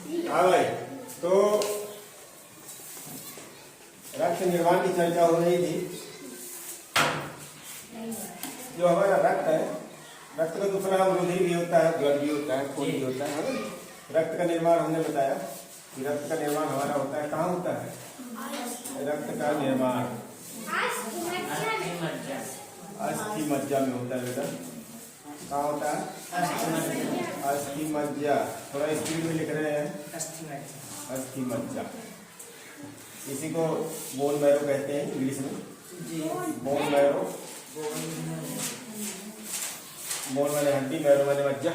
हाँ भाई, तो रक्त निर्माण की चर्चा हो रही थी। जो हमारा रक्त है, रक्त का दूसरा नाम रुधिर भी होता है, ब्लड भी होता है, खून भी होता है ना। रक्त का निर्माण हमने बताया कि रक्त का निर्माण हमारा होता है, कहाँ होता है रक्त का निर्माण? अस्थि मज्जा में होता है बेटा। कहाँ होता है? अस्थि मज्जा। थोड़ा स्पीड में लिख रहे हैं, अस्थि मज्जा। इसी को बोन मैरो कहते हैं इंग्लिश में, बोन मैरो। बोन वाले हड्डी, मैरो वाले मज्जा,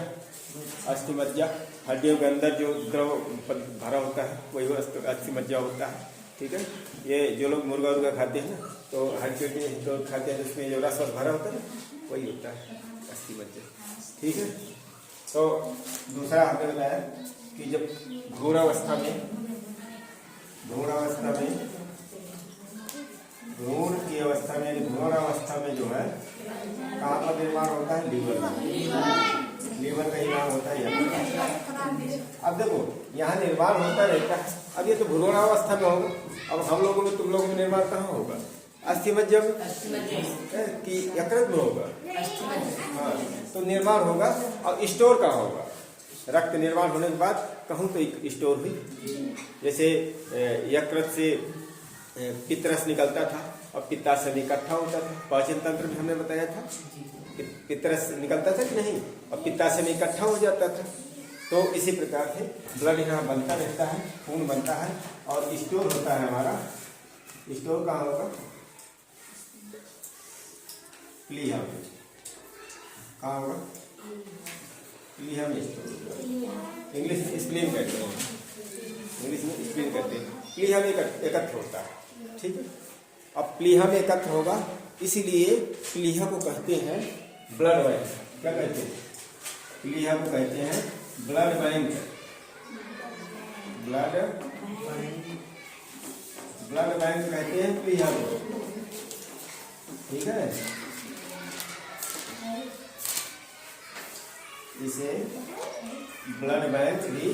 अस्थि मज्जा। हड्डियों के अंदर जो द्रव भरा होता है वही अस्थि मज्जा होता है। ठीक है, ये जो लोग मुर्गा उर्गा खाते हैं ना, तो हड्डी तो खाते हैं, उसमें जो रस भरा होता है ना, वही होता है अस्थि मज्जा। ठीक है, तो दूसरा हमने बताया कि जब भ्रूणावस्था में भ्रूण की अवस्था में, भ्रूणावस्था में जो है कहाँ का निर्माण होता है? लीवर का ही नाम होता है। अब देखो यहाँ निर्माण होता रहता है। अब ये तो भ्रूणावस्था में होगा, अब हम लोगों में, तुम लोगों में निर्माण कहाँ होगा? अस्थि मज्जा में कि यकृत में होगा? हाँ, तो निर्माण होगा। और स्टोर कहाँ होगा? रक्त निर्माण होने के बाद कहूँ तो स्टोर हुई। जैसे यकृत से पित्तरस निकलता था और पित्ताशय में इकट्ठा होता था। पाचन तंत्र में हमने बताया था पित्तरस निकलता था कि नहीं, और पित्ताशय में इकट्ठा हो जाता था। तो इसी प्रकार से ब्लड यहाँ बनता रहता है, खून बनता है और स्टोर होता है हमारा। स्टोर कहाँ होगा? प्लीहा में। कहाँ होगा? प्लीहा में स्टोर होगा। इंग्लिश में स्प्लीन कहते हैं, इंग्लिश में स्प्लीन कहते हैं। प्लीहा में एकत्र होता है। ठीक है, अब प्लीहा में एकत्र होगा, इसीलिए प्लीहा को कहते हैं ब्लड बैंक। क्या कहते हैं? प्लीहा को कहते हैं ब्लड बैंक। ब्लड बैंक कहते हैं प्लीहा को। ठीक है, इसे ब्लड बैंक भी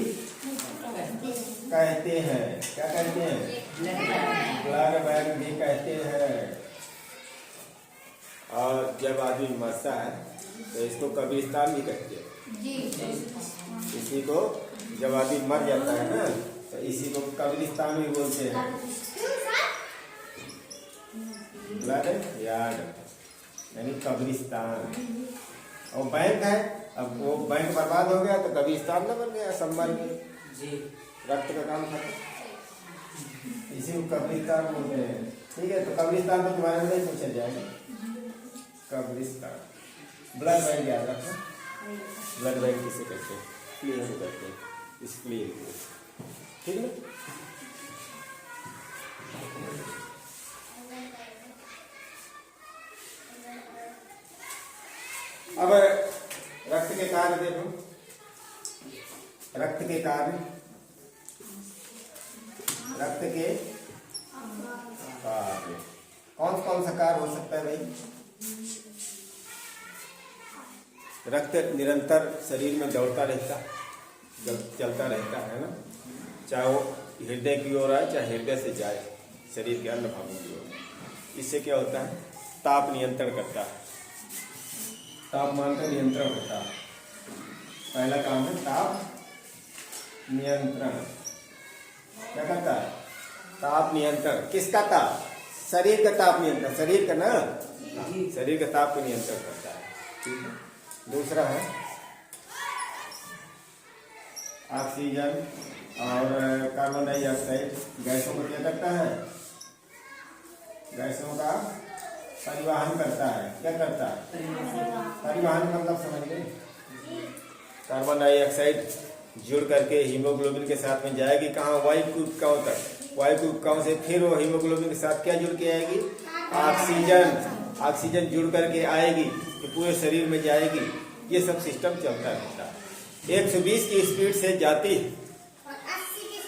कहते हैं। क्या कहते हैं? ब्लड बैंक भी कहते हैं। और जब आदमी मरता है तो इसको कब्रिस्तान भी कहते हैं। इसी को जब आदमी मर जाता है ना, तो इसी को कब्रिस्तान भी बोलते हैं, ब्लड यार्ड यानी कब्रिस्तान। और बैंक है, अब वो बैंक बर्बाद हो गया तो कब्रिस्तान न बन गया, सब मर गए, रक्त का काम खत्म। इसी को कब्रिस्तान बोलते हैं। ठीक है, तो कब्रिस्तान तो तुम्हारे में नहीं पूछा जाएगा। कब्रिस्तान, ब्लड बैंक याद रखो। ब्लड बैंक किसे कहते हैं? क्लियर करते हैं, इस क्लियर को। ठीक है, अब रक्त के कार्य देखो। रक्त के कार्य, रक्त के कार्य कौन सा कार्य हो सकता है भाई? रक्त निरंतर शरीर में दौड़ता रहता, चलता रहता है ना, चाहे वो हृदय की ओर आए चाहे हृदय से जाए शरीर के अन्य भागों की ओर। इससे क्या होता है? ताप नियंत्रण करता है, तापमान का नियंत्रण होता है। पहला काम है ताप नियंत्रण। क्या करता है? ताप नियंत्रण। किसका ताप? शरीर का ताप नियंत्रण, शरीर का ना, शरीर का ताप को नियंत्रण करता है। ठीक है, दूसरा है ऑक्सीजन और कार्बन डाइऑक्साइड गैसों को क्या करता है? गैसों का परिवहन करता है। क्या करता है? परिवहन का मतलब समझ गए? कार्बन डाइऑक्साइड जुड़ करके हीमोग्लोबिन के साथ में जाएगी कहाँ? वायु के उपकणों तक। वायु के उपकणों से फिर वो हीमोग्लोबिन के साथ क्या जुड़ के आएगी? ऑक्सीजन। ऑक्सीजन जुड़ करके आएगी तो पूरे शरीर में जाएगी। ये सब सिस्टम चलता रहता है। 120 की स्पीड से जाती है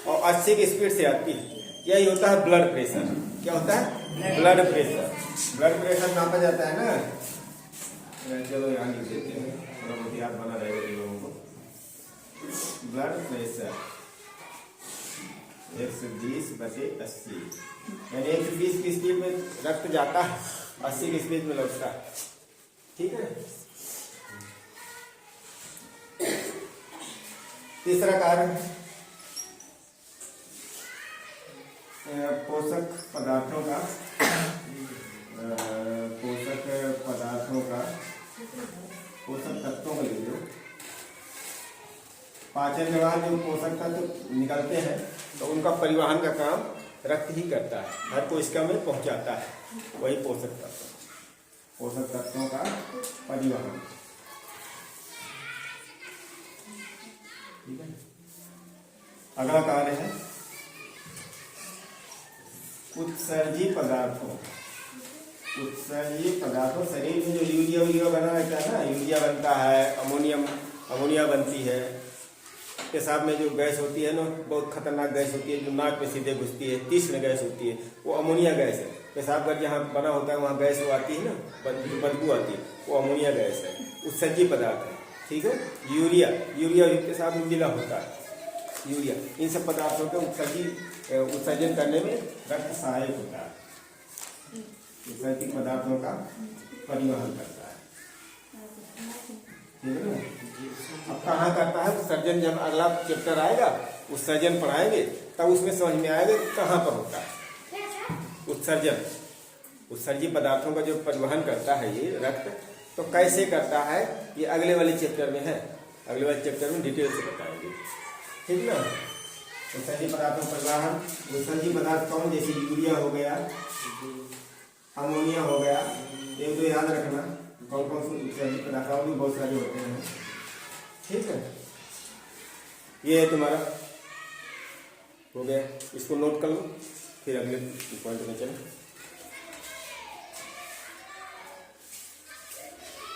और 80 की स्पीड से आती है। यही होता है ब्लड प्रेशर। क्या होता है? Blood pressure. ब्लड प्रेशर नापा जाता है ना। चलो यहाँ लिख देते हैं, थोड़ा बहुत याद बना रहेगा लोगों को। ब्लड प्रेशर 120/80, यानी 120 की स्पीड में रक्त जाता है, 80 की स्पीड में लौटता है। ठीक है। तीसरा कार्य पोषक पदार्थों का पोषक तत्वों को ले लो। पाचन के बाद जो पोषक तत्व निकलते हैं तो उनका परिवहन का काम रक्त ही करता है, हर कोशिका में पहुंचाता है, वही पोषक तत्वों का परिवहन। ठीक है। अगला कार्य है उत्सर्जी पदार्थों। शरीर में जो यूरिया बना रहता है ना, यूरिया बनता है, अमोनिया बनती है। पेशाब में जो गैस होती है ना, बहुत खतरनाक गैस होती है, जो नाक में सीधे घुसती है, तीक्ष्ण गैस होती है, वो अमोनिया गैस है। पेशाब का जहाँ बना होता है वहाँ गैस वो आती है ना, बदबू आती है, वो अमोनिया गैस है, उत्सर्जी पदार्थ है। ठीक है। यूरिया भी पेशाब में मिला होता है, यूरिया। इन सब पदार्थों के उत्सर्जन करने में रक्त सहायक होता है, उत्सर्जी पदार्थों का परिवहन करता है। ठीक है ना। अब कहाँ करता है उत्सर्जन? जब अगला चैप्टर आएगा उत्सर्जन पढ़ाएंगे तब उसमें समझ में आएगा कहाँ पर होता है उत्सर्जन। उत्सर्जी पदार्थों का जो परिवहन करता है ये रक्त, तो कैसे करता है ये अगले वाले चैप्टर में है, अगले वाले चैप्टर में डिटेल से बताएंगे। ठीक ना। उत्सर्जी पदार्थों का परिवहन। उत्सर्जी पदार्थ कौन? जैसे यूरिया हो गया, अमोनिया हो गया, एक दो याद रखना कौन कौन से उत्सर्जी पदार्थ, और भी बहुत सारे होते हैं। ठीक है। ये है तुम्हारा हो गया, इसको नोट कर लो, फिर अगले पॉइंट में चलें।